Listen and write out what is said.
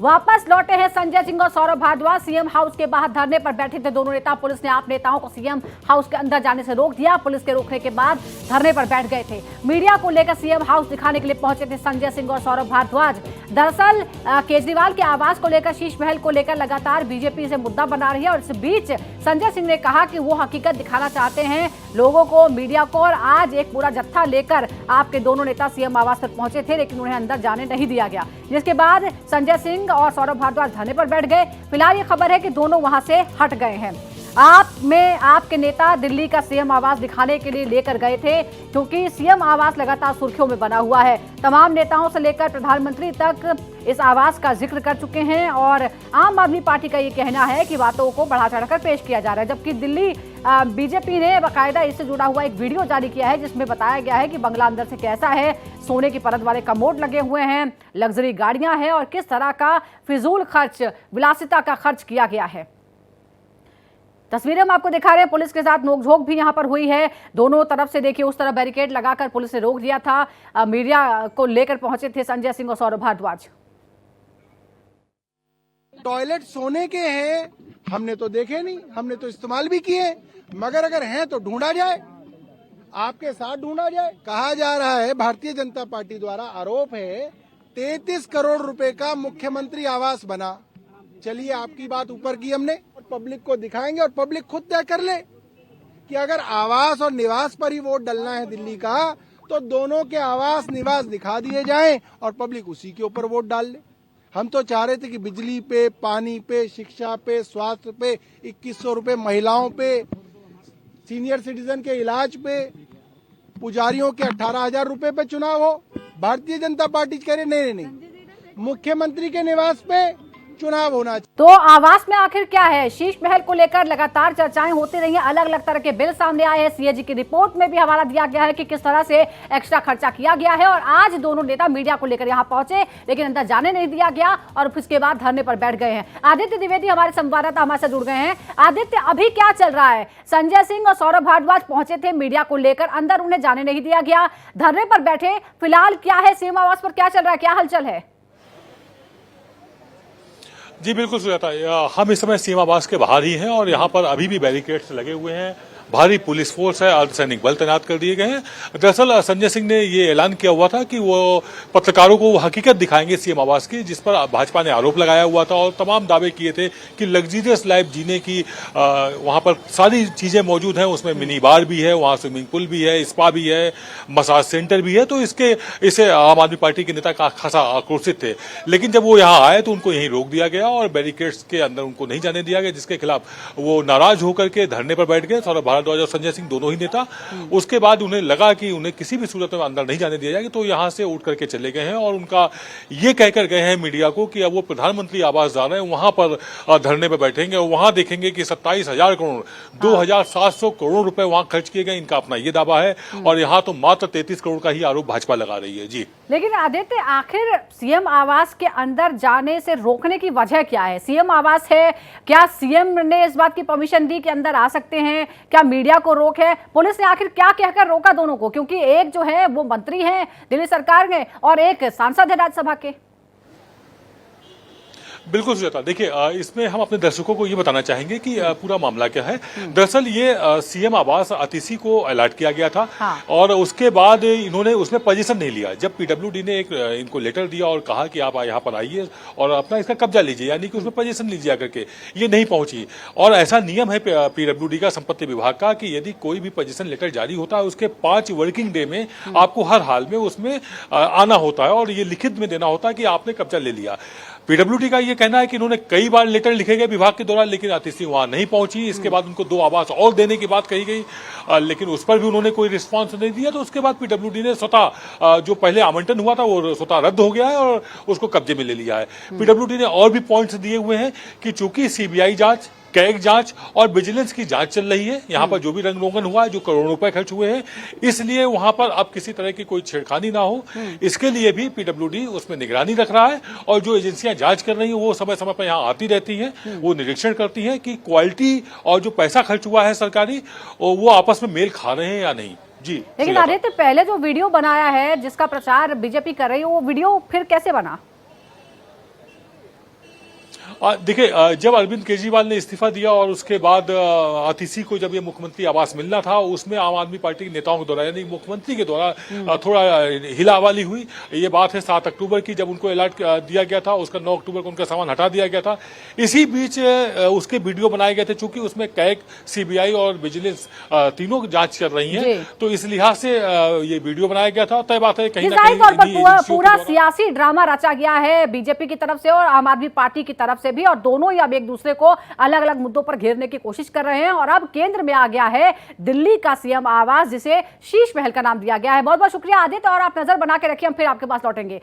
वापस लौटे हैं संजय सिंह और सौरभ भारद्वाज। सीएम हाउस के बाहर धरने पर बैठे थे दोनों नेता। पुलिस ने आप नेताओं को सीएम हाउस के अंदर जाने से रोक दिया। पुलिस के रोकने के बाद धरने पर बैठ गए थे। मीडिया को लेकर सीएम हाउस दिखाने के लिए पहुंचे थे संजय सिंह और सौरभ भारद्वाज। दरअसल केजरीवाल के आवास को लेकर, शीश महल को लेकर लगातार बीजेपी से मुद्दा बना रही है और इस बीच संजय सिंह ने कहा कि वो हकीकत दिखाना चाहते हैं लोगों को, मीडिया को। और आज एक पूरा जत्था लेकर आपके दोनों नेता सीएम आवास तक पहुंचे थे, लेकिन उन्हें अंदर जाने नहीं दिया गया, जिसके बाद संजय सिंह और सौरभ भारद्वाज धरने पर बैठ गए। फिलहाल ये खबर है कि दोनों वहां से हट गए हैं। आपके नेता दिल्ली का सीएम आवास दिखाने के लिए लेकर गए थे, क्योंकि सीएम आवास लगातार सुर्खियों में बना हुआ है। तमाम नेताओं से लेकर प्रधानमंत्री तक इस आवास का जिक्र कर चुके हैं और आम आदमी पार्टी का ये कहना है कि बातों को बढ़ा चढ़कर पेश किया जा रहा है। जबकि दिल्ली बीजेपी ने बाकायदा इससे जुड़ा हुआ एक वीडियो जारी किया है, जिसमें बताया गया है कि बंगला अंदर से कैसा है, सोने की परत वाले कमोड लगे हुए हैं, लग्जरी गाड़ियां हैं और किस तरह का फिजूल खर्च, विलासिता का खर्च किया गया है। तस्वीरें हम आपको दिखा रहे हैं। पुलिस के साथ नोकझोंक भी यहां पर हुई है। दोनों तरफ से देखिए, उस तरफ बैरिकेड लगाकर पुलिस ने रोक दिया था। मीडिया को लेकर पहुंचे थे संजय सिंह और सौरभ भारद्वाज। टॉयलेट सोने के हैं, हमने तो देखे नहीं, हमने तो इस्तेमाल भी किए, मगर अगर हैं तो ढूंढा जाए, आपके साथ ढूंढा जाए। कहा जा रहा है, भारतीय जनता पार्टी द्वारा आरोप है 33 करोड़ रुपए का मुख्यमंत्री आवास बना। चलिए, आपकी बात ऊपर की हमने, पब्लिक को दिखाएंगे और पब्लिक खुद तय कर ले कि अगर आवास और निवास पर ही वोट डालना है दिल्ली का, तो दोनों के आवास निवास दिखा दिए जाएं और पब्लिक उसी के ऊपर वोट डाल ले। हम तो चाह रहे थे कि बिजली पे, पानी पे, शिक्षा पे, स्वास्थ्य पे 2100 रुपए, महिलाओं पे, सीनियर सिटीजन के इलाज पे, पुजारियों के 18,000 रुपए पे चुनाव हो। भारतीय जनता पार्टी कह रही नहीं, मुख्यमंत्री के निवास पे चुनाव होना चाहिए। तो आवास में आखिर क्या है? शीश महल को लेकर लगातार चर्चाएं होती रही हैं, अलग अलग तरह के बिल सामने आए हैं। सीएजी की रिपोर्ट में भी हवाला दिया गया है कि किस तरह से एक्स्ट्रा खर्चा किया गया है। और आज दोनों नेता मीडिया को लेकर यहां पहुंचे, लेकिन अंदर जाने नहीं दिया गया और उसके बाद धरने पर बैठ गए हैं। आदित्य द्विवेदी हमारे संवाददाता हमारे साथ जुड़ गए हैं। आदित्य, अभी क्या चल रहा है? संजय सिंह और सौरभ भारद्वाज पहुंचे थे मीडिया को लेकर, अंदर उन्हें जाने नहीं दिया गया, धरने पर बैठे। फिलहाल क्या है, सीएम आवास पर क्या चल रहा है, क्या हलचल है? जी बिल्कुल सुजाता, हम इस समय सीमा आवास के बाहर ही हैं और यहाँ पर अभी भी बैरिकेड्स लगे हुए हैं। भारी पुलिस फोर्स है, अर्धसैनिक बल तैनात कर दिए गए हैं। दरअसल संजय सिंह ने ये ऐलान किया हुआ था कि वो पत्रकारों को हकीकत दिखाएंगे सीएम आवास की, जिस पर भाजपा ने आरोप लगाया हुआ था और तमाम दावे किए थे कि लग्जरियस लाइफ जीने की वहाँ पर सारी चीजें मौजूद हैं। उसमें मिनी बार भी है, वहाँ स्विमिंग पूल भी है, स्पा भी है, मसाज सेंटर भी है। तो इसे आम आदमी पार्टी के नेता खासा आक्रोशित थे, लेकिन जब वो यहाँ आए तो उनको यहीं रोक दिया गया और बैरिकेड्स के अंदर उनको नहीं जाने दिया गया, जिसके खिलाफ वो नाराज होकर के धरने पर बैठ गए, सौरभ भारद्वाज और संजय सिंह दोनों ही नेता। उसके बाद उन्हें लगा कि उन्हें किसी भी सूरत में अंदर नहीं जाने दिया जाएगा, तो यहां से उठ करके चले गए हैं और उनका ये कहकर गए हैं मीडिया को कि अब वो प्रधानमंत्री आवास जा रहे हैं, वहां पर धरने पर बैठेंगे और वहां देखेंगे कि 27,000 करोड़ 2,700 करोड़ रुपए वहां खर्च किए गए। इनका अपना ये दावा है और यहाँ तो मात्र 33 करोड़ का ही आरोप भाजपा लगा रही है। जी, लेकिन आदित्य, आखिर सीएम आवास के अंदर जाने से रोकने की वजह क्या है? सीएम आवास है, क्या सीएम ने इस बात की परमिशन दी कि अंदर आ सकते हैं? क्या मीडिया को रोक है? पुलिस ने आखिर क्या कहकर रोका दोनों को? क्योंकि एक जो है वो मंत्री हैं दिल्ली सरकार में और एक सांसद है राज्यसभा के। बिल्कुल सुजाता, देखिए इसमें हम अपने दर्शकों को ये बताना चाहेंगे कि पूरा मामला क्या है। दरअसल ये सीएम आवास अतिथि को अलॉट किया गया था। हाँ। और उसके बाद इन्होंने उसमें पोजीशन नहीं लिया। जब पीडब्ल्यूडी ने इनको लेटर दिया और कहा कि आप यहाँ पर आइए और अपना इसका कब्जा लीजिए, यानी कि उसमें पोजीशन लीजिए करके, ये नहीं पहुंची। और ऐसा नियम है पीडब्ल्यूडी का, संपत्ति विभाग का, कि यदि कोई भी पोजीशन लेटर जारी होता है उसके 5 वर्किंग डे में आपको हर हाल में उसमें आना होता है और ये लिखित में देना होता है कि आपने कब्जा ले लिया। पीडब्ल्यूडी का ये कहना है कि इन्होंने कई बार लेटर लिखे गए विभाग के द्वारा, लेकिन अतिथि वहां नहीं पहुंची। इसके बाद उनको 2 आवास और देने की बात कही गई, लेकिन उस पर भी उन्होंने कोई रिस्पांस नहीं दिया। तो उसके बाद पीडब्ल्यूडी ने स्वतः जो पहले आवंटन हुआ था वो स्वतः रद्द हो गया है और उसको कब्जे में ले लिया है। पीडब्ल्यूडी ने और भी पॉइंट्स दिए हुए हैं कि चूंकि सीबीआई जांच, कैग जांच और विजिलेंस की जांच चल रही है, यहाँ पर जो भी रंग रोगन हुआ है, जो करोड़ों रुपए खर्च हुए हैं, इसलिए वहां पर अब किसी तरह की कोई छेड़खानी ना हो, इसके लिए भी पीडब्ल्यूडी उसमें निगरानी रख रहा है। और जो एजेंसियां जांच कर रही हैं वो समय समय पर यहाँ आती रहती हैं, वो निरीक्षण करती हैं कि क्वालिटी और जो पैसा खर्च हुआ है सरकारी, वो आपस में मेल खा रहे हैं या नहीं। जी, लेकिन आदित्य, पहले जो वीडियो बनाया है जिसका प्रचार बीजेपी कर रही है, वो वीडियो फिर कैसे बना? देखिए, जब अरविंद केजरीवाल ने इस्तीफा दिया और उसके बाद आतिशी को जब ये मुख्यमंत्री आवास मिलना था, उसमें आम आदमी पार्टी के नेताओं के द्वारा यानी मुख्यमंत्री के द्वारा थोड़ा हिलावाली हुई। ये बात है 7 अक्टूबर की, जब उनको अलर्ट दिया गया था। उसका 9 अक्टूबर को उनका सामान हटा दिया गया था। इसी बीच उसके वीडियो बनाए गए थे, चूंकि उसमें कैग, सीबीआई और विजिलेंस तीनों जांच कर रही हैं, तो इस लिहाज से ये वीडियो बनाया गया था। तय बात है कहीं ना जाहिर तौर पर कहीं पूरा सियासी ड्रामा रचा गया है बीजेपी की तरफ से और आम आदमी पार्टी की तरफ से भी, और दोनों ही अब एक दूसरे को अलग अलग मुद्दों पर घेरने की कोशिश कर रहे हैं। और अब केंद्र में आ गया है दिल्ली का सीएम आवास, जिसे शीश महल का नाम दिया गया है। बहुत बहुत शुक्रिया आदित्य, और आप नजर बना के रखिए, हम फिर आपके पास लौटेंगे।